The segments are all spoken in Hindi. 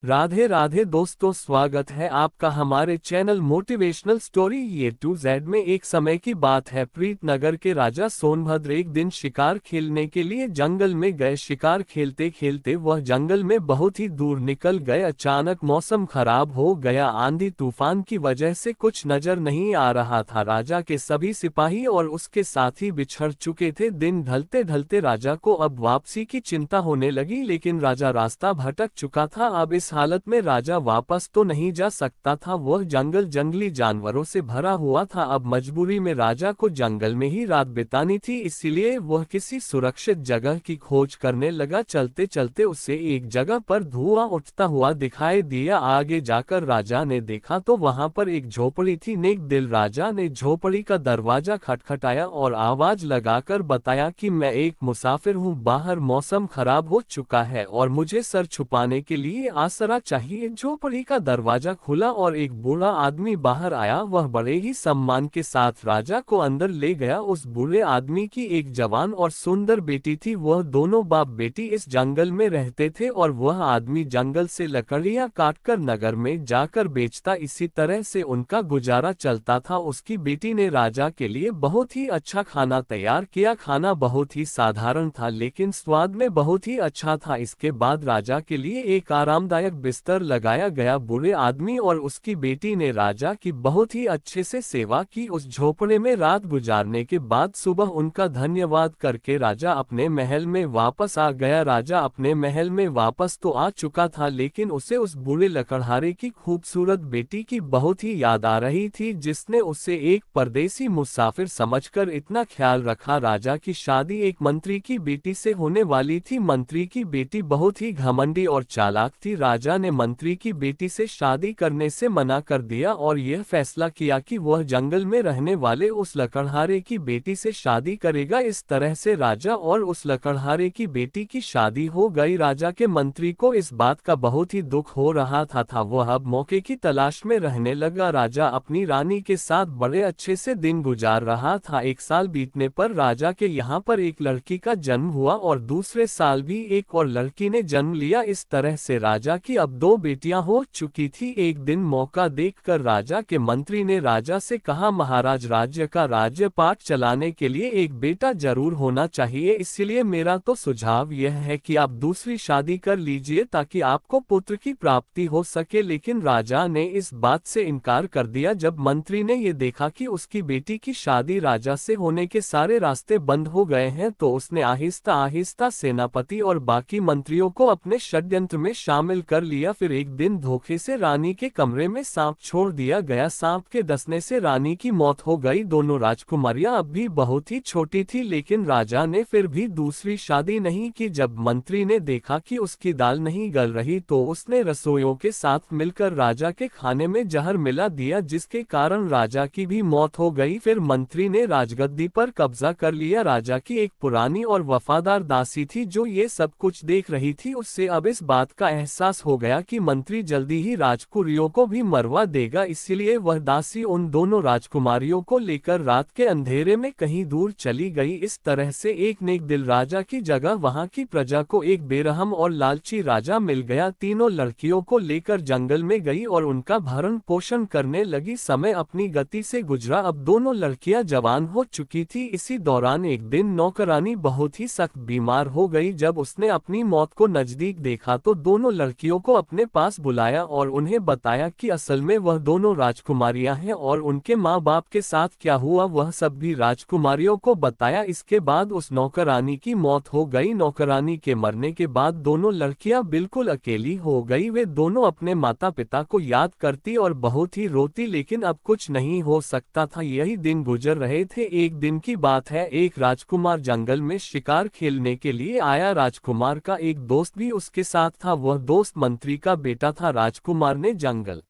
राधे राधे दोस्तों, स्वागत है आपका हमारे channel motivational story A to Z में। एक समय की बात है, प्रीतनगर के राजा सोनभद्र एक दिन शिकार खेलने के लिए जंगल में गए। शिकार खेलते खेलते वह जंगल में बहुत ही दूर निकल गए। अचानक मौसम खराब हो गया। आंधी तूफान की वजह से कुछ नजर नहीं आ रहा था। राजा के सभी सिपाही और उसके साथी बिछड़ चुके थे। दिन ढलते ढलते राजा को अब वापसी की चिंता होने लगी, लेकिन राजा रास्ता भटक चुका था। अब इस हालत में राजा वापस तो नहीं जा सकता था। वह जंगल जंगली जानवरों से भरा हुआ था। अब मजबूरी में राजा को जंगल में ही रात बितानी थी, इसलिए वह किसी सुरक्षित जगह की खोज करने लगा। चलते चलते उसे एक जगह पर धुआं उठता हुआ दिखाई दिया। आगे जाकर राजा ने देखा तो वहां पर एक झोपड़ी थी। नेक दिल राजा ने झोपड़ी का दरवाजा खटखटाया और आवाज लगाकर बताया कि मैं एक मुसाफिर हूँ, बाहर मौसम खराब हो चुका है और मुझे सर छुपाने के लिए आसरा चाहिए। झोपड़ी का दरवाजा खुला और एक बूढ़ा आदमी बाहर आया। वह बड़े ही सम्मान के साथ राजा को अंदर ले गया। उस बूढ़े आदमी की एक जवान और सुंदर बेटी थी। वह दोनों बाप बेटी इस जंगल में रहते थे और वह आदमी जंगल से लकड़ियां काटकर नगर में जाकर बेचता। इसी तरह से उनका गुजारा चलता था। उसकी बेटी ने राजा के लिए बहुत ही अच्छा खाना तैयार किया। खाना बहुत ही साधारण था, लेकिन स्वाद में बहुत ही अच्छा था। इसके बाद राजा के लिए एक आरामदायक बिस्तर लगाया गया। बूढ़े आदमी और उसकी बेटी ने राजा की बहुत ही अच्छे से सेवा की। उस झोपड़े में रात गुजारने के बाद सुबह उनका धन्यवाद करके राजा अपने महल में वापस आ गया। राजा अपने महल में वापस तो आ चुका था, लेकिन उसे उस बूढ़े लकड़हारे की खूबसूरत बेटी की बहुत ही याद आ रही थी, जिसने उसे एक परदेसी मुसाफिर समझकर इतना ख्याल रखा। राजा की शादी एक मंत्री की बेटी से होने वाली थी। मंत्री की बेटी बहुत ही घमंडी और चालाक थी। राजा ने मंत्री की बेटी से शादी करने से मना कर दिया और यह फैसला किया कि वह जंगल में रहने वाले उस लकड़हारे की बेटी से शादी करेगा। इस तरह से राजा और उस लकड़हारे की बेटी की शादी हो गई। राजा के मंत्री को इस बात का बहुत ही दुख हो रहा था। वह अब मौके की तलाश में रहने लगा। राजा अपनी रानी के साथ बड़े अच्छे से दिन गुजार रहा था। एक साल बीतने पर राजा के यहाँ पर एक लड़की का जन्म हुआ और दूसरे साल भी एक और लड़की ने जन्म लिया। इस तरह से राजा की अब दो बेटियां हो चुकी थी। एक दिन मौका देखकर राजा के मंत्री ने राजा से कहा, महाराज, राज्य का राज्यपाठ चलाने के लिए एक बेटा जरूर होना चाहिए, इसलिए मेरा तो सुझाव यह है कि आप दूसरी शादी कर लीजिए ताकि आपको पुत्र की प्राप्ति हो सके। लेकिन राजा ने इस बात से इनकार कर दिया। जब मंत्री ने ये देखा कि उसकी बेटी की शादी राजा से होने के सारे रास्ते बंद हो गए हैं, तो उसने आहिस्ता आहिस्ता सेनापति और बाकी मंत्रियों को अपने षड्यंत्र में शामिल कर लिया। फिर एक दिन धोखे से रानी के कमरे में सांप छोड़ दिया गया। सांप के डसने से रानी की मौत हो गई। दोनों राजकुमारियां अब भी बहुत ही छोटी थी, लेकिन राजा ने फिर भी दूसरी शादी नहीं की। जब मंत्री ने देखा कि उसकी दाल नहीं गल रही, तो उसने रसोइयों के साथ मिलकर राजा के खाने में जहर मिला दिया, जिसके कारण राजा की भी मौत हो गई। फिर मंत्री ने राजगद्दी पर कब्जा कर लिया। राजा की एक पुरानी और वफादार दासी थी जो ये सब कुछ देख रही थी। उससे अब इस बात का एहसास हो गया कि मंत्री जल्दी ही राजकुमारियों को भी मरवा देगा, इसीलिए वह दासी उन दोनों राजकुमारियों को लेकर रात के अंधेरे में कहीं दूर चली गई। इस तरह से एक नेक दिल राजा की जगह वहां की प्रजा को एक बेरहम और लालची राजा मिल गया। तीनों लड़कियों को लेकर जंगल में गई और उनका भरण पोषण करने लगी। समय अपनी गति से गुजरा। अब दोनों लड़कियां जवान हो चुकी थी। इसी दौरान एक दिन नौकरानी बहुत ही सख्त बीमार हो गई। जब उसने अपनी मौत को नजदीक देखा तो दोनों लड़कियों को अपने पास बुलाया और उन्हें बताया कि असल में वह दोनों राजकुमारियां हैं और उनके माँ बाप के साथ क्या हुआ वह सब भी राजकुमारियों को बताया। इसके बाद उस नौकरानी की मौत हो गई। नौकरानी के मरने के बाद दोनों लड़कियां बिल्कुल अकेली हो गई। वे दोनों अपने माता पिता को याद करती और बहुत ही रोती, लेकिन अब कुछ नहीं हो सकता था। यही दिन गुजर रहे थे। एक दिन की बात है, एक राजकुमार जंगल में शिकार खेलने के लिए आया। राजकुमार का एक दोस्त भी उसके साथ था। वह दोस्त मंत्री का बेटा था। राजकुमार ने जंगल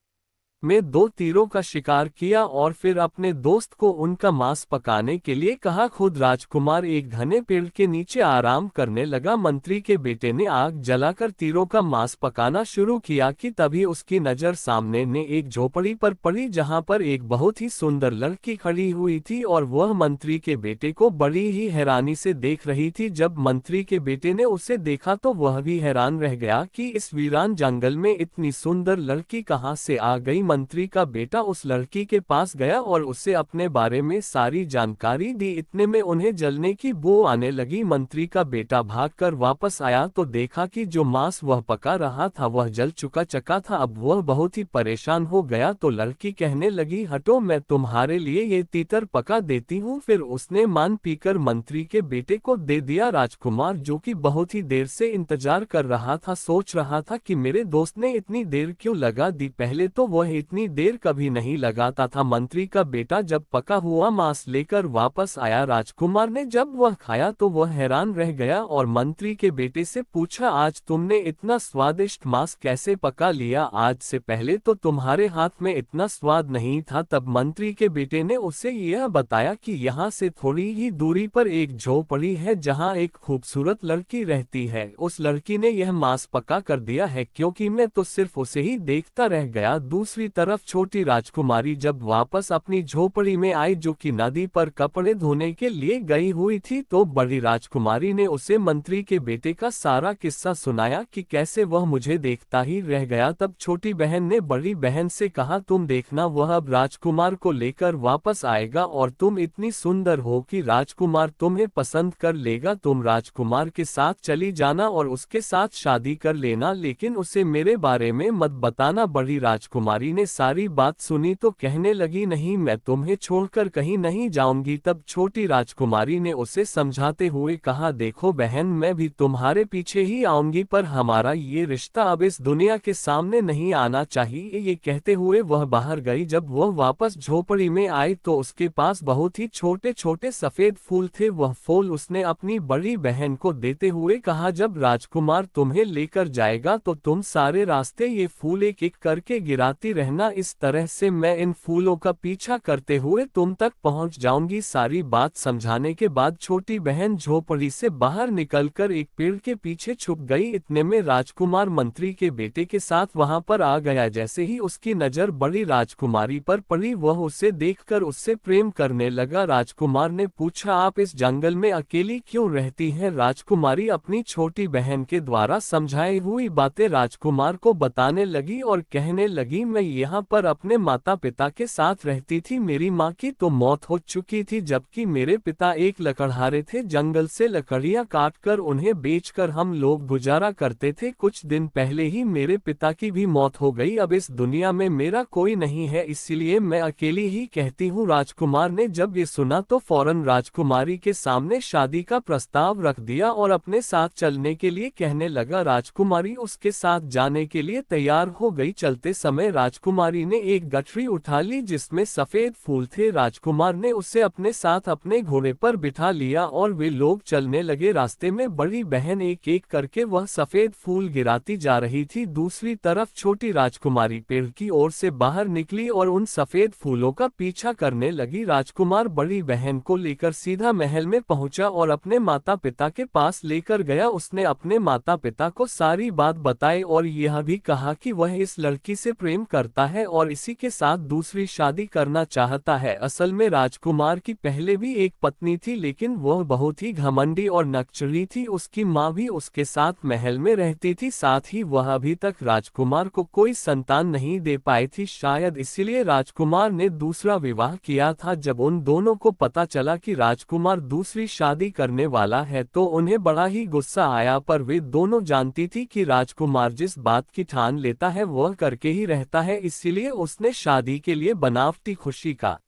में 2 तीरों का शिकार किया और फिर अपने दोस्त को उनका मांस पकाने के लिए कहा। खुद राजकुमार एक घने पेड़ के नीचे आराम करने लगा। मंत्री के बेटे ने आग जलाकर तीरों का मांस पकाना शुरू किया कि तभी उसकी नजर सामने ने एक झोपड़ी पर पड़ी, जहां पर एक बहुत ही सुंदर लड़की खड़ी हुई थी और वह मंत्री के बेटे को बड़ी ही हैरानी से देख रही थी। जब मंत्री के बेटे ने उसे देखा तो वह भी हैरान रह गया कि इस वीरान जंगल में इतनी सुंदर लड़की कहां से आ गई। मंत्री का बेटा उस लड़की के पास गया और उसे अपने बारे में सारी जानकारी दी। इतने में उन्हें जलने की बू आने लगी। मंत्री का बेटा भागकर वापस आया तो देखा कि जो मांस वह पका रहा था वह जल चुका था। अब वह बहुत ही परेशान हो गया तो लड़की कहने लगी, हटो, मैं तुम्हारे लिए ये तीतर पका देती हूँ। फिर उसने मान पीकर मंत्री के बेटे को दे दिया। राजकुमार, जो कि बहुत ही देर से इंतजार कर रहा था, सोच रहा था कि मेरे दोस्त ने इतनी देर क्यों लगा दी। पहले तो वह इतनी देर कभी नहीं लगाता था। मंत्री का बेटा जब पका हुआ मांस लेकर वापस आया, राजकुमार ने जब वह खाया तो वह हैरान रह गया और मंत्री के बेटे से पूछा, आज तुमने इतना स्वादिष्ट मांस कैसे पका लिया? आज से पहले तो तुम्हारे हाथ में इतना स्वाद नहीं था। तब मंत्री के बेटे ने उसे यह बताया कि यहाँ से थोड़ी ही दूरी पर एक झोपड़ी है जहाँ एक खूबसूरत लड़की रहती है। उस लड़की ने यह मांस पका कर दिया है क्योंकि मैं तो सिर्फ उसे ही देखता रह गया। दूसरी तरफ छोटी राजकुमारी जब वापस अपनी झोपड़ी में आई, जो कि नदी पर कपड़े धोने के लिए गई हुई थी, तो बड़ी राजकुमारी ने उसे मंत्री के बेटे का सारा किस्सा सुनाया कि कैसे वह मुझे देखता ही रह गया। तब छोटी बहन ने बड़ी बहन से कहा, तुम देखना, वह अब राजकुमार को लेकर वापस आएगा और तुम इतनी सुंदर हो कि राजकुमार तुम्हें पसंद कर लेगा। तुम राजकुमार के साथ चली जाना और उसके साथ शादी कर लेना, लेकिन उसे मेरे बारे में मत बताना। बड़ी राजकुमारी ने सारी बात सुनी तो कहने लगी, नहीं, मैं तुम्हें छोड़कर कहीं नहीं जाऊंगी। तब छोटी राजकुमारी ने उसे समझाते हुए कहा, देखो बहन, मैं भी तुम्हारे पीछे ही आऊंगी, पर हमारा ये रिश्ता अब इस दुनिया के सामने नहीं आना चाहिए। ये कहते हुए वह बाहर गई। जब वह वापस झोपड़ी में आई तो उसके पास बहुत ही छोटे छोटे सफेद फूल थे। वह फूल उसने अपनी बड़ी बहन को देते हुए कहा, जब राजकुमार तुम्हें लेकर जाएगा तो तुम सारे रास्ते ये फूल एक एक करके गिराती रहना। इस तरह से मैं इन फूलों का पीछा करते हुए तुम तक पहुंच जाऊंगी। सारी बात समझाने के बाद छोटी बहन झोपड़ी से बाहर निकलकर एक पेड़ के पीछे छुप गई। इतने में राजकुमार मंत्री के बेटे के साथ वहां पर आ गया। जैसे ही उसकी नजर बड़ी राजकुमारी पर पड़ी, वह उसे देखकर उससे प्रेम करने लगा। राजकुमार ने पूछा, आप इस जंगल में अकेली क्यों रहती हैं? राजकुमारी अपनी छोटी बहन के द्वारा समझाई हुई बातें राजकुमार को बताने लगी और कहने लगी, मैं यहाँ पर अपने माता पिता के साथ रहती थी। मेरी माँ की तो मौत हो चुकी थी, जबकि मेरे पिता एक लकड़हारे थे। जंगल से लकड़ियाँ काटकर उन्हें बेचकर हम लोग गुजारा करते थे। कुछ दिन पहले ही मेरे पिता की भी मौत हो गई। अब इस दुनिया में मेरा कोई नहीं है, इसलिए मैं अकेली ही कहती हूँ। राजकुमार ने जब ये सुना तो फौरन राजकुमारी के सामने शादी का प्रस्ताव रख दिया और अपने साथ चलने के लिए कहने लगा। राजकुमारी उसके साथ जाने के लिए तैयार हो गई। चलते समय राजकुमारी ने एक गठरी उठा ली जिसमें सफेद फूल थे। राजकुमार ने उसे अपने साथ अपने घोड़े पर बिठा लिया और वे लोग चलने लगे। रास्ते में बड़ी बहन एक एक करके वह सफेद फूल गिराती जा रही थी। दूसरी तरफ छोटी राजकुमारी पेड़ की ओर से बाहर निकली और उन सफेद फूलों का पीछा करने लगी। राजकुमार बड़ी बहन को लेकर सीधा महल में पहुंचा और अपने माता पिता के पास लेकर गया। उसने अपने माता पिता को सारी बात बताई और यह भी कहा कि वह इस लड़की से प्रेम करता है और इसी के साथ दूसरी शादी करना चाहता है। असल में राजकुमार की पहले भी एक पत्नी थी, लेकिन वह बहुत ही घमंडी और नकचरी थी। उसकी माँ भी उसके साथ महल में रहती थी, साथ ही वह अभी तक राजकुमार को कोई संतान नहीं दे पाई थी। शायद इसीलिए राजकुमार ने दूसरा विवाह किया था। जब उन दोनों को पता चला कि राजकुमार दूसरी शादी करने वाला है तो उन्हें बड़ा ही गुस्सा आया, पर वे दोनों जानती थी कि राजकुमार जिस बात की ठान लेता है वह करके ही रहता है, इसीलिए उसने शादी के लिए बनावटी खुशी का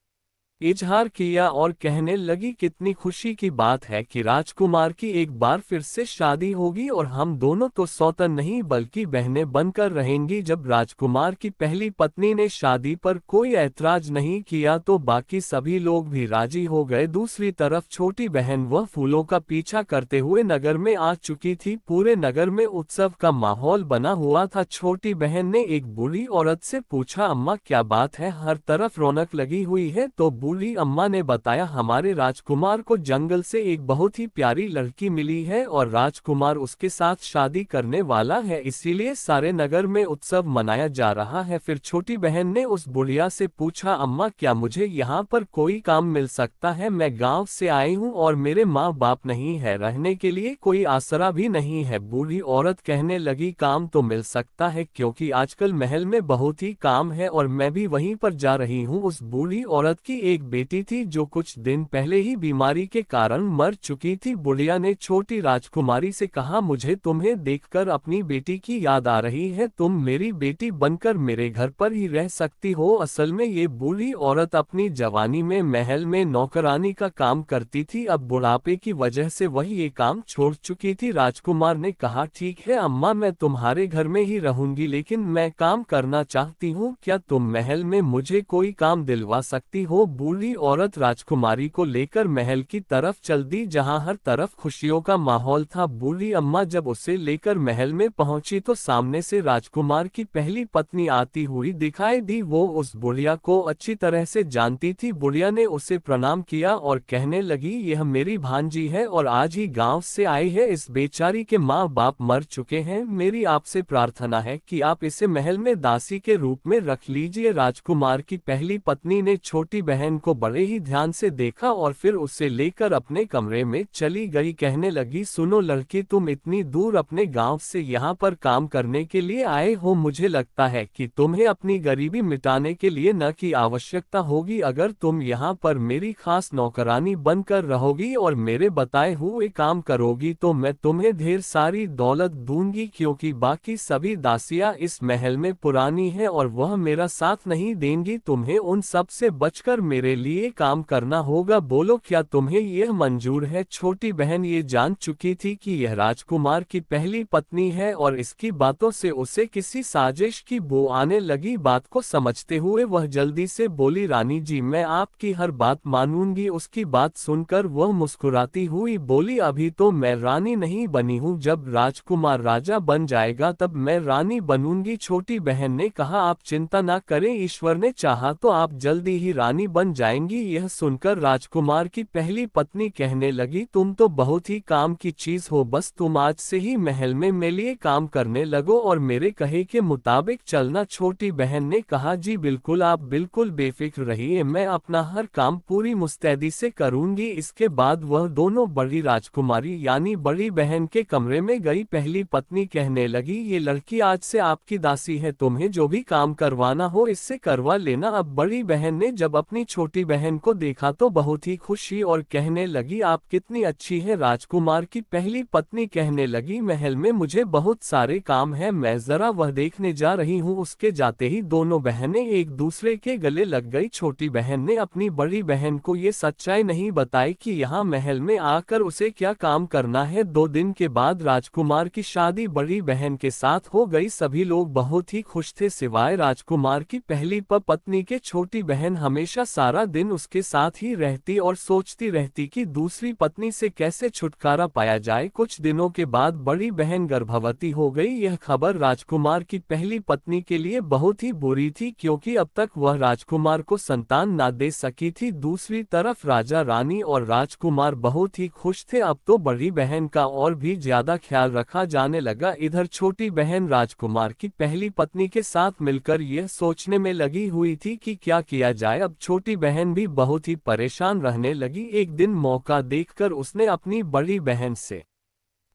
इजहार किया और कहने लगी कितनी खुशी की बात है कि राजकुमार की एक बार फिर से शादी होगी और हम दोनों तो सौतन नहीं बल्कि बहनें बनकर रहेंगी। जब राजकुमार की पहली पत्नी ने शादी पर कोई ऐतराज नहीं किया तो बाकी सभी लोग भी राजी हो गए। दूसरी तरफ छोटी बहन वह फूलों का पीछा करते हुए नगर में आ चुकी थी। पूरे नगर में उत्सव का माहौल बना हुआ था। छोटी बहन ने एक बूढ़ी औरत से पूछा, अम्मा क्या बात है, हर तरफ रौनक लगी हुई है। तो बूढ़ी अम्मा ने बताया, हमारे राजकुमार को जंगल से एक बहुत ही प्यारी लड़की मिली है और राजकुमार उसके साथ शादी करने वाला है, इसीलिए सारे नगर में उत्सव मनाया जा रहा है। फिर छोटी बहन ने उस बुढ़िया से पूछा, अम्मा क्या मुझे यहाँ पर कोई काम मिल सकता है? मैं गांव से आई हूँ और मेरे माँ बाप नहीं है, रहने के लिए कोई आसरा भी नहीं है। बूढ़ी औरत कहने लगी, काम तो मिल सकता है क्योंकि आजकल महल में बहुत ही काम है और मैं भी वहीं पर जा रही हूँ। उस बूढ़ी औरत की एक बेटी थी जो कुछ दिन पहले ही बीमारी के कारण मर चुकी थी। बुढ़िया ने छोटी राजकुमारी से कहा, मुझे तुम्हें देखकर अपनी बेटी की याद आ रही है, तुम मेरी बेटी बनकर मेरे घर पर ही रह सकती हो। असल में ये बूढ़ी औरत अपनी जवानी में महल में नौकरानी का काम करती थी, अब बुढ़ापे की वजह से वह ये काम छोड़ चुकी थी। राजकुमार ने कहा, ठीक है अम्मा, मैं तुम्हारे घर में ही रहूंगी, लेकिन मैं काम करना चाहती हूँ, क्या तुम महल में मुझे कोई काम दिलवा सकती हो? बूढ़ी औरत राजकुमारी को लेकर महल की तरफ चल दी जहाँ हर तरफ खुशियों का माहौल था। बूढ़ी अम्मा जब उसे लेकर महल में पहुंची तो सामने से राजकुमार की पहली पत्नी आती हुई दिखाई दी। वो उस बुढ़िया को अच्छी तरह से जानती थी। बुढ़िया ने उसे प्रणाम किया और कहने लगी, यह मेरी भांजी है और आज ही गांव से आई है, इस बेचारी के माँ बाप मर चुके हैं, मेरी आपसे प्रार्थना है कि आप इसे महल में दासी के रूप में रख लीजिए। राजकुमार की पहली पत्नी ने छोटी बहन को बड़े ही ध्यान से देखा और फिर उसे लेकर अपने कमरे में चली गई। कहने लगी, सुनो लड़की, तुम इतनी दूर अपने गांव से यहाँ पर काम करने के लिए आए हो, मुझे लगता है कि तुम्हें अपनी गरीबी मिटाने के लिए न की आवश्यकता होगी। अगर तुम यहाँ पर मेरी खास नौकरानी बनकर रहोगी और मेरे बताए हुए काम करोगी तो मैं तुम्हें ढेर सारी दौलत दूंगी, क्योंकि बाकी सभी दासियां इस महल में पुरानी हैं और वह मेरा साथ नहीं देंगी। तुम्हें उन सब से बचकर मेरे लिए काम करना होगा, बोलो क्या तुम्हें यह मंजूर है? छोटी बहन ये जान चुकी थी कि यह राजकुमार की पहली पत्नी है और इसकी बातों से उसे किसी साजिश की बू आने लगी। बात को समझते हुए वह जल्दी से बोली, रानी जी मैं आपकी हर बात मानूंगी। उसकी बात सुनकर वह मुस्कुराती हुई बोली, अभी तो मैं रानी नहीं बनी हूँ, जब राजकुमार राजा बन जाएगा तब मैं रानी बनूंगी। छोटी बहन ने कहा, आप चिंता ना करें, ईश्वर ने चाहा तो आप जल्दी ही रानी बन जाएंगी। यह सुनकर राजकुमार की पहली पत्नी कहने लगी, तुम तो बहुत ही काम की चीज हो, बस तुम आज से ही महल में मेरे लिए काम करने लगो और मेरे कहे के मुताबिक चलना। छोटी बहन ने कहा, जी बिल्कुल, आप बिल्कुल बेफिक्र रहिए, मैं अपना हर काम पूरी मुस्तैदी से करूंगी। इसके बाद वह दोनों बड़ी राजकुमारी यानी बड़ी बहन के कमरे में गई। पहली पत्नी कहने लगी, ये लड़की आज से आपकी दासी है, तुम्हें जो भी काम करवाना हो इससे करवा लेना। अब बड़ी बहन ने जब अपनी छोटी बहन को देखा तो बहुत ही खुशी और कहने लगी, आप कितनी अच्छी है। राजकुमार की पहली पत्नी कहने लगी, महल में मुझे बहुत सारे काम है, मैं जरा वह देखने जा रही हूँ। उसके जाते ही दोनों बहनें एक दूसरे के गले लग गई। छोटी बहन ने अपनी बड़ी बहन को ये सच्चाई नहीं बताई कि यहाँ महल में आकर उसे क्या काम करना है। 2 दिन के बाद राजकुमार की शादी बड़ी बहन के साथ हो गई। सभी लोग बहुत ही खुश थे सिवाय राजकुमार की पहली पत्नी के। छोटी बहन हमेशा सारा दिन उसके साथ ही रहती और सोचती रहती कि दूसरी पत्नी से कैसे छुटकारा पाया जाए। कुछ दिनों के बाद बड़ी बहन गर्भवती हो गई। यह खबर राजकुमार की पहली पत्नी के लिए बहुत ही बुरी थी, क्योंकि अब तक वह राजकुमार को संतान ना दे सकी थी। दूसरी तरफ राजा रानी और राजकुमार बहुत ही खुश थे, अब तो बड़ी बहन का और भी ज्यादा ख्याल रखा जाने लगा। इधर छोटी बहन राजकुमार की पहली पत्नी के साथ मिलकर यह सोचने में लगी हुई थी कि क्या किया जाए। अब छोटी बहन भी बहुत ही परेशान रहने लगी। एक दिन मौका देखकर उसने अपनी बड़ी बहन से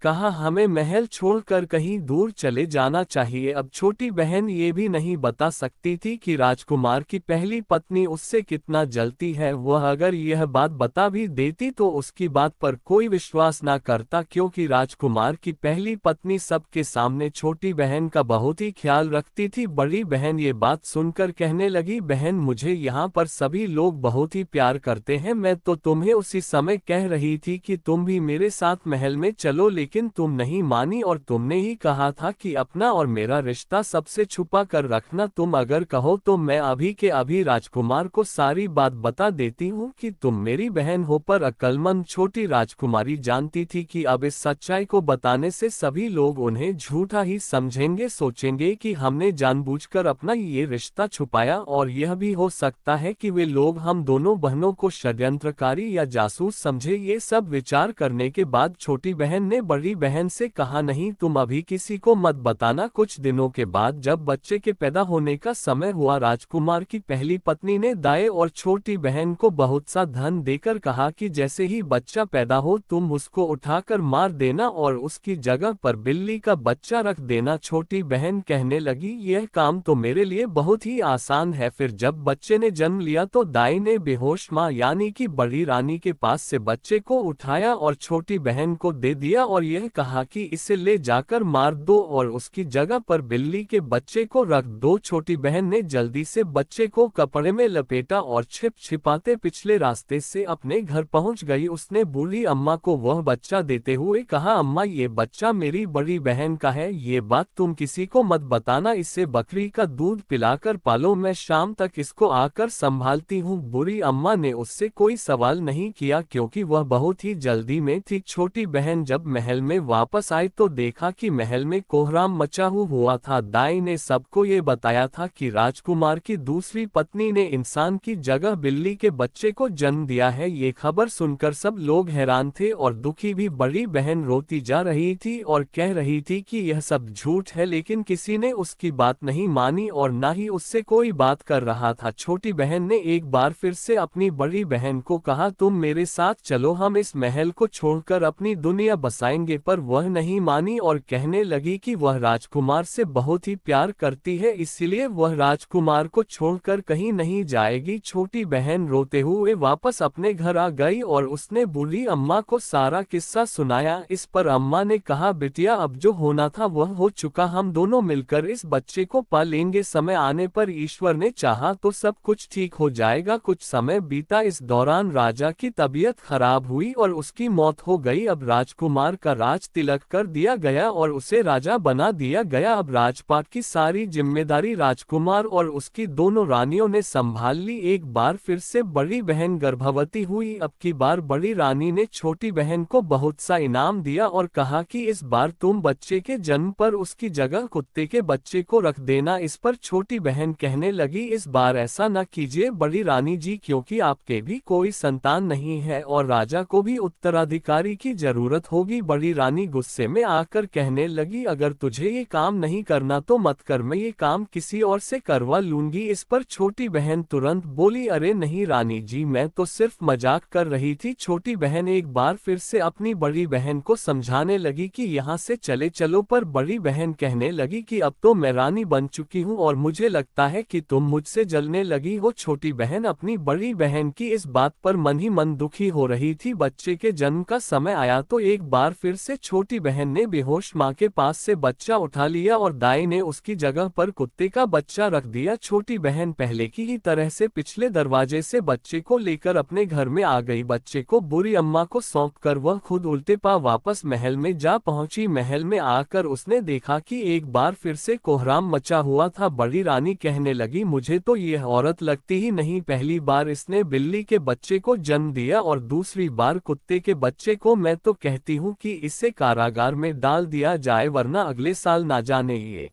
कहा हमें महल छोड़कर कहीं दूर चले जाना चाहिए। अब छोटी बहन ये भी नहीं बता सकती थी कि राजकुमार की पहली पत्नी उससे कितना जलती है। वह अगर यह बात बता भी देती तो उसकी बात पर कोई विश्वास ना करता, क्योंकि राजकुमार की पहली पत्नी सबके सामने छोटी बहन का बहुत ही ख्याल रखती थी। बड़ी बहन ये बात सुनकर कहने लगी, बहन मुझे यहाँ पर सभी लोग बहुत ही प्यार करते हैं। मैं तो तुम्हें उसी समय कह रही थी कि तुम भी मेरे साथ महल में चलो, लेकिन तुम नहीं मानी और तुमने ही कहा था कि अपना और मेरा रिश्ता सबसे छुपा कर रखना। तुम अगर कहो तो मैं अभी के अभी राजकुमार को सारी बात बता देती हूँ कि तुम मेरी बहन हो। पर अक्लमंद छोटी राजकुमारी जानती थी कि अब इस सच्चाई को बताने से सभी लोग उन्हें झूठा ही समझेंगे, सोचेंगे कि हमने जानबूझकर अपना ये रिश्ता छुपाया, और यह भी हो सकता है कि वे लोग हम दोनों बहनों को षड्यंत्रकारी या जासूस समझे। ये सब विचार करने के बाद छोटी बहन ने बड़ी बहन से कहा, नहीं तुम अभी किसी को मत बताना। कुछ दिनों के बाद जब बच्चे के पैदा होने का समय हुआ, राजकुमार की पहली पत्नी ने दाई और छोटी बहन को बहुत सा धन देकर कहा कि जैसे ही बच्चा पैदा हो तुम उसको उठाकर मार देना और उसकी जगह पर बिल्ली का बच्चा रख देना। छोटी बहन कहने लगी, यह काम तो मेरे लिए बहुत ही आसान है। फिर जब बच्चे ने जन्म लिया तो दाई ने बेहोश माँ यानी कि बड़ी रानी के पास से बच्चे को उठाया और छोटी बहन को दे दिया और यह कहा कि इसे ले जाकर मार दो और उसकी जगह पर बिल्ली के बच्चे को रख दो। छोटी बहन ने जल्दी से बच्चे को कपड़े में लपेटा और छिप छिपाते पिछले रास्ते से अपने घर पहुंच गई। उसने बूढ़ी अम्मा को वह बच्चा देते हुए कहा, अम्मा ये बच्चा मेरी बड़ी बहन का है, ये बात तुम किसी को मत बताना। इसे बकरी का दूध पिलाकर पालो, मैं शाम तक इसको आकर संभालती हूँ। बूढ़ी अम्मा ने उससे कोई सवाल नहीं किया क्योंकि वह बहुत ही जल्दी में थी। छोटी बहन जब महल में वापस आई तो देखा कि महल में कोहराम मचा हुआ था। दाई ने सबको ये बताया था कि राजकुमार की दूसरी पत्नी ने इंसान की जगह बिल्ली के बच्चे को जन्म दिया है। ये खबर सुनकर सब लोग हैरान थे और दुखी भी। बड़ी बहन रोती जा रही थी और कह रही थी कि यह सब झूठ है, लेकिन किसी ने उसकी बात नहीं मानी और ना ही उससे कोई बात कर रहा था। छोटी बहन ने एक बार फिर से अपनी बड़ी बहन को कहा, तुम मेरे साथ चलो, हम इस महल को छोड़कर अपनी दुनिया बसाएंगे। पर वह नहीं मानी और कहने लगी कि वह राजकुमार से बहुत ही प्यार करती है, इसलिए वह राजकुमार को छोड़कर कहीं नहीं जाएगी। छोटी बहन रोते हुए वापस अपने घर आ गई और उसने बूढ़ी अम्मा को सारा किस्सा सुनाया। इस पर अम्मा ने कहा, बिटिया अब जो होना था वह हो चुका, हम दोनों मिलकर इस बच्चे को पालेंगे। समय आने पर ईश्वर ने चाहा तो सब कुछ ठीक हो जाएगा। कुछ समय बीता, इस दौरान राजा की तबीयत खराब हुई और उसकी मौत हो गई। अब राजकुमार का राज तिलक कर दिया गया और उसे राजा बना दिया गया। अब राजपाट की सारी जिम्मेदारी राजकुमार और उसकी दोनों रानियों ने संभाल ली। एक बार फिर से बड़ी बहन गर्भवती हुई। अब की बार बड़ी रानी ने छोटी बहन को बहुत सा इनाम दिया और कहा कि इस बार तुम बच्चे के जन्म पर उसकी जगह कुत्ते के बच्चे को रख देना। इस पर छोटी बहन कहने लगी, इस बार ऐसा न कीजिए बड़ी रानी जी, क्योंकि आपके भी कोई संतान नहीं है और राजा को भी उत्तराधिकारी की जरूरत होगी। बड़ी रानी गुस्से में आकर कहने लगी, अगर तुझे ये काम नहीं करना तो मत कर, मैं ये काम किसी और से करवा लूंगी। इस पर छोटी बहन तुरंत बोली, अरे नहीं रानी जी, मैं तो सिर्फ मजाक कर रही थी। छोटी बहन एक बार फिर से अपनी बड़ी बहन को समझाने लगी कि यहाँ से चले चलो, पर बड़ी बहन कहने लगी कि अब तो मैं रानी बन चुकी हूँ और मुझे लगता है कि तुम मुझसे जलने लगी हो। छोटी बहन अपनी बड़ी बहन की इस बात पर मन ही मन दुखी हो रही थी। बच्चे के जन्म का समय आया तो एक बार फिर से छोटी बहन ने बेहोश माँ के पास से बच्चा उठा लिया और दाई ने उसकी जगह पर कुत्ते का बच्चा रख दिया। छोटी बहन पहले की ही तरह से पिछले दरवाजे से बच्चे को लेकर अपने घर में आ गई। बच्चे को बुरी अम्मा को सौंपकर वह खुद उल्टे पांव वापस महल में जा पहुंची। महल में आकर उसने देखा कि एक बार फिर से कोहराम मचा हुआ था। बड़ी रानी कहने लगी, मुझे तो यह औरत लगती ही नहीं, पहली बार इसने बिल्ली के बच्चे को जन्म दिया और दूसरी बार कुत्ते के बच्चे को। मैं तो कहती हूँ कि इसे कारागार में डाल दिया जाए, वरना अगले साल ना जाने ये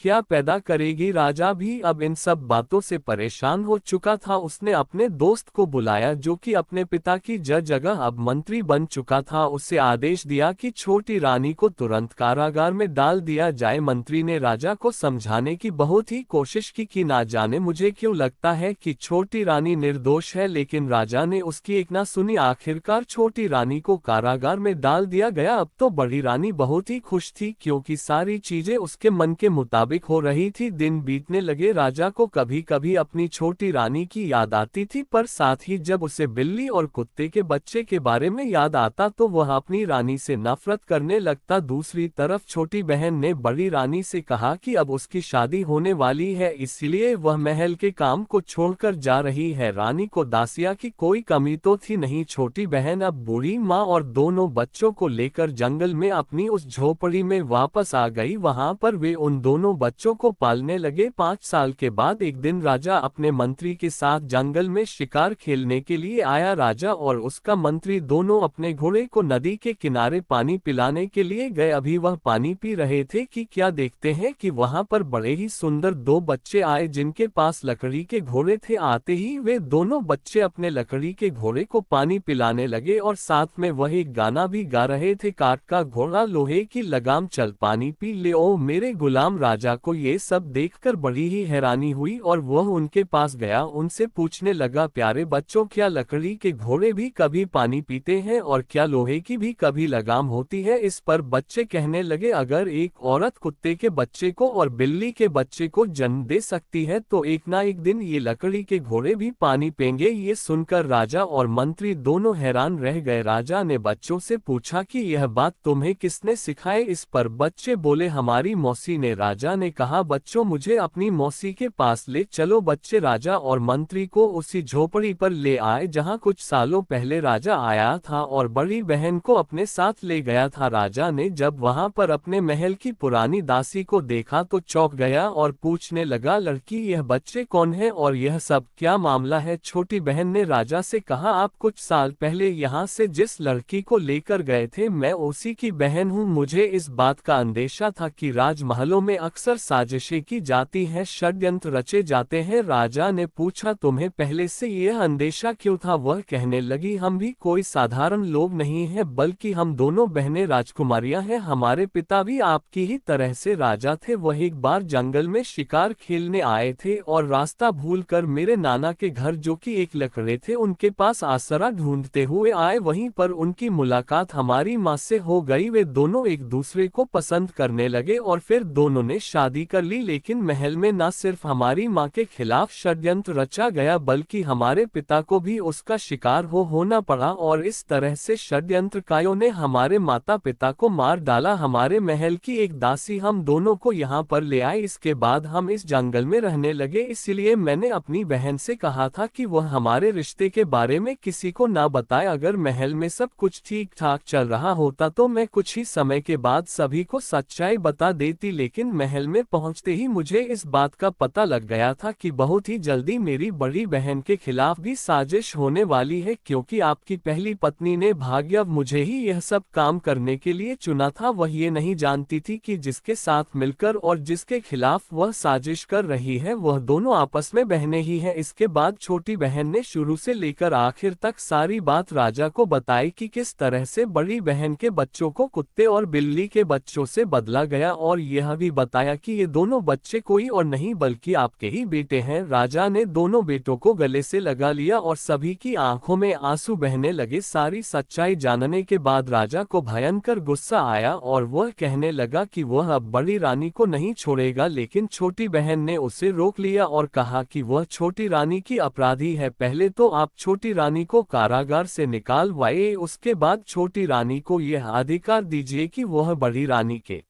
क्या पैदा करेगी। राजा भी अब इन सब बातों से परेशान हो चुका था। उसने अपने दोस्त को बुलाया जो कि अपने पिता की जगह अब मंत्री बन चुका था। उसे आदेश दिया कि छोटी रानी को तुरंत कारागार में डाल दिया जाए। मंत्री ने राजा को समझाने की बहुत ही कोशिश की कि ना जाने मुझे क्यों लगता है कि छोटी रानी निर्दोष है, लेकिन राजा ने उसकी एक ना सुनी। आखिरकार छोटी रानी को कारागार में डाल दिया गया। अब तो बड़ी रानी बहुत ही खुश थी क्योंकि सारी चीजें उसके मन के मुताबिक हो रही थी। दिन बीतने लगे। राजा को कभी कभी अपनी छोटी रानी की याद आती थी, पर साथ ही जब उसे बिल्ली और कुत्ते के बच्चे के बारे में याद आता तो वह अपनी रानी से नफरत करने लगता। दूसरी तरफ छोटी बहन ने बड़ी रानी से कहा कि अब उसकी शादी होने वाली है, इसलिए वह महल के काम को छोड़कर जा रही है। रानी को दासिया की कोई कमी तो थी नहीं। छोटी बहन अब बूढ़ी माँ और दोनों बच्चों को लेकर जंगल में अपनी उस झोपड़ी में वापस आ गई। वहां पर वे उन दोनों बच्चों को पालने लगे। 5 साल के बाद एक दिन राजा अपने मंत्री के साथ जंगल में शिकार खेलने के लिए आया। राजा और उसका मंत्री दोनों अपने घोड़े को नदी के किनारे पानी पिलाने के लिए गए। अभी वह पानी पी रहे थे कि क्या देखते हैं कि वहां पर बड़े ही सुंदर 2 बच्चे आए जिनके पास लकड़ी के घोड़े थे। आते ही वे दोनों बच्चे अपने लकड़ी के घोड़े को पानी पिलाने लगे और साथ में वह एक गाना भी गा रहे थे, काठ का घोड़ा लोहे की लगाम, चल पानी पी ले ओ मेरे गुलाम। राजा को ये सब देखकर बड़ी ही हैरानी हुई और वह उनके पास गया। उनसे पूछने लगा, प्यारे बच्चों, क्या लकड़ी के घोड़े भी कभी पानी पीते हैं और क्या लोहे की भी कभी लगाम होती है। इस पर बच्चे कहने लगे, अगर एक औरत कुत्ते के बच्चे को और बिल्ली के बच्चे को जन्म दे सकती है तो एक ना एक दिन ये लकड़ी के घोड़े भी पानी पेंगे। ये सुनकर राजा और मंत्री दोनों हैरान रह गए। राजा ने बच्चों से पूछा कि यह बात तुम्हें किसने सिखाए। इस पर बच्चे बोले, हमारी मौसी ने। राजा ने कहा, बच्चों मुझे अपनी मौसी के पास ले चलो। बच्चे राजा और मंत्री को उसी झोपड़ी पर ले आए जहां कुछ सालों पहले राजा आया था और बड़ी बहन को अपने साथ ले गया था। राजा ने जब वहां पर अपने महल की पुरानी दासी को देखा तो चौंक गया और पूछने लगा, लड़की यह बच्चे कौन है और यह सब क्या मामला है। छोटी बहन ने राजा से कहा, आप कुछ साल पहले यहाँ से जिस लड़की को लेकर गए थे मैं उसी की बहन हूँ। मुझे इस बात का अंदेशा था कि राजमहलों में अक्सर साजिशें की जाती हैं, षड्यंत्र रचे जाते हैं। राजा ने पूछा, तुम्हें पहले से यह अंदेशा क्यों था। वह कहने लगी, हम भी कोई साधारण लोग नहीं हैं बल्कि हम दोनों बहनें राजकुमारियां हैं। हमारे पिता भी आपकी ही तरह से राजा थे। वह एक बार जंगल में शिकार खेलने आए थे और रास्ता भूलकर मेरे नाना के घर जो कि एक लकड़े थे उनके पास आसरा ढूंढते हुए आए। वहीं पर उनकी मुलाकात हमारी माँ से हो गई। वे दोनों एक दूसरे को पसंद करने लगे और फिर दोनों ने शादी कर ली। लेकिन महल में न सिर्फ हमारी माँ के खिलाफ षड्यंत्र रचा गया बल्कि हमारे पिता को भी उसका शिकार होना पड़ा और इस तरह से षड्यंत्रकारियों ने हमारे माता पिता को मार डाला। हमारे महल की एक दासी हम दोनों को यहाँ पर ले आई। इसके बाद हम इस जंगल में रहने लगे। इसलिए मैंने अपनी बहन से कहा था कि वह हमारे रिश्ते के बारे में किसी को ना बताए। अगर महल में सब कुछ ठीक ठाक चल रहा होता तो मैं कुछ ही समय के बाद सभी को सच्चाई बता देती, लेकिन महल में पहुंचते ही मुझे इस बात का पता लग गया था कि बहुत ही जल्दी मेरी बड़ी बहन के खिलाफ भी साजिश होने वाली है, क्योंकि आपकी पहली पत्नी ने भाग्य मुझे ही यह सब काम करने के लिए चुना था। वह ये नहीं जानती थी कि जिसके साथ मिलकर और जिसके खिलाफ वह साजिश कर रही है वह दोनों आपस में बहनें ही हैं। इसके बाद छोटी बहन ने शुरू से लेकर आखिर तक सारी बात राजा को बताई कि किस तरह से बड़ी बहन के बच्चों को कुत्ते और बिल्ली के बच्चों से बदला गया और यह भी बताया कि ये दोनों बच्चे कोई और नहीं बल्कि आपके ही बेटे हैं। राजा ने दोनों बेटों को गले से लगा लिया और सभी की आंखों में आंसू बहने लगे। सारी सच्चाई जानने के बाद राजा को भयंकर गुस्सा आया और वह कहने लगा कि वह अब बड़ी रानी को नहीं छोड़ेगा, लेकिन छोटी बहन ने उसे रोक लिया और कहा कि वह छोटी रानी की अपराधी है। पहले तो आप छोटी रानी को कारागार से निकालवाइए, उसके बाद छोटी रानी को यह अधिकार दीजिए कि वह बड़ी रानी के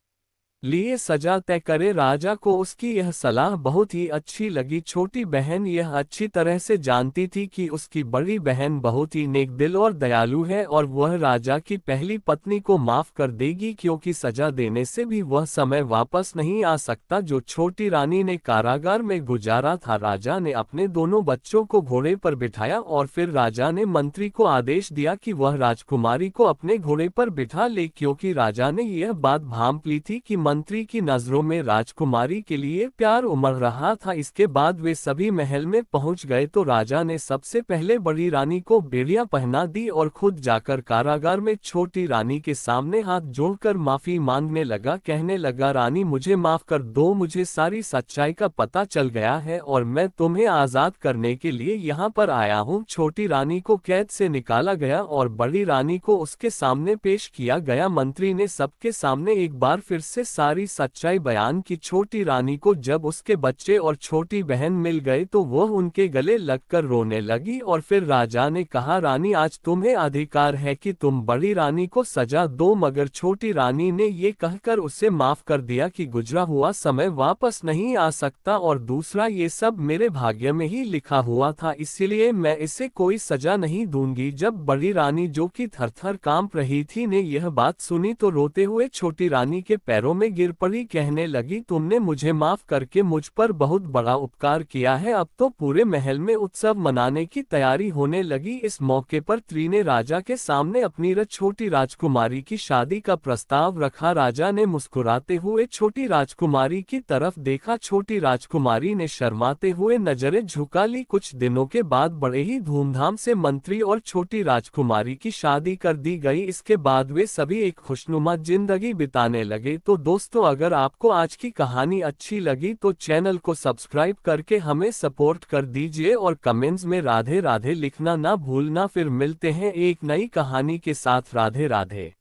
लिए सजा तय करे। राजा को उसकी यह सलाह बहुत ही अच्छी लगी। छोटी बहन यह अच्छी तरह से जानती थी कि उसकी बड़ी बहन बहुत ही नेक दिल और दयालु है और वह राजा की पहली पत्नी को माफ कर देगी, क्योंकि सजा देने से भी वह समय वापस नहीं आ सकता जो छोटी रानी ने कारागार में गुजारा था। राजा ने अपने दोनों बच्चों को घोड़े पर बिठाया और फिर राजा ने मंत्री को आदेश दिया कि वह राजकुमारी को अपने घोड़े पर बिठा ले, क्योंकि राजा ने यह बात भांप ली थी कि मंत्री की नजरों में राजकुमारी के लिए प्यार उमड़ रहा था। इसके बाद वे सभी महल में पहुंच गए तो राजा ने सबसे पहले बड़ी रानी को बेड़ियां पहना दी और खुद जाकर कारागार में छोटी रानी के सामने हाथ जोड़कर माफी मांगने लगा। कहने लगा, रानी मुझे माफ कर दो, मुझे सारी सच्चाई का पता चल गया है और मैं तुम्हें आजाद करने के लिए यहाँ पर आया हूँ। छोटी रानी को कैद से निकाला गया और बड़ी रानी को उसके सामने पेश किया गया। मंत्री ने सबके सामने एक बार फिर से सारी सच्चाई बयान की। छोटी रानी को जब उसके बच्चे और छोटी बहन मिल गए तो वह उनके गले लगकर रोने लगी और फिर राजा ने कहा, रानी आज तुम्हें अधिकार है कि तुम बड़ी रानी को सजा दो। मगर छोटी रानी ने ये कहकर उसे माफ कर दिया कि गुजरा हुआ समय वापस नहीं आ सकता और दूसरा ये सब मेरे भाग्य में ही लिखा हुआ था, इसलिए मैं इसे कोई सजा नहीं दूंगी। जब बड़ी रानी जो कि थर-थर कांप रही थी ने यह बात सुनी तो रोते हुए छोटी रानी के पैरों में गिर पड़ी। कहने लगी, तुमने मुझे माफ करके मुझ पर बहुत बड़ा उपकार किया है। अब तो पूरे महल में उत्सव मनाने की तैयारी होने लगी। इस मौके पर त्री ने राजा के सामने अपनी छोटी राजकुमारी की शादी का प्रस्ताव रखा। राजा ने मुस्कुराते हुए छोटी राजकुमारी की तरफ देखा। छोटी राजकुमारी ने शर्माते हुए नजरें झुका ली। कुछ दिनों के बाद बड़े ही धूमधाम से मंत्री और छोटी राजकुमारी की शादी कर दी गई। इसके बाद वे सभी एक खुशनुमा जिंदगी बिताने लगे। तो दोस्तों, अगर आपको आज की कहानी अच्छी लगी तो चैनल को सब्सक्राइब करके हमें सपोर्ट कर दीजिए और कमेंट्स में राधे राधे लिखना ना भूलना। फिर मिलते हैं एक नई कहानी के साथ। राधे राधे।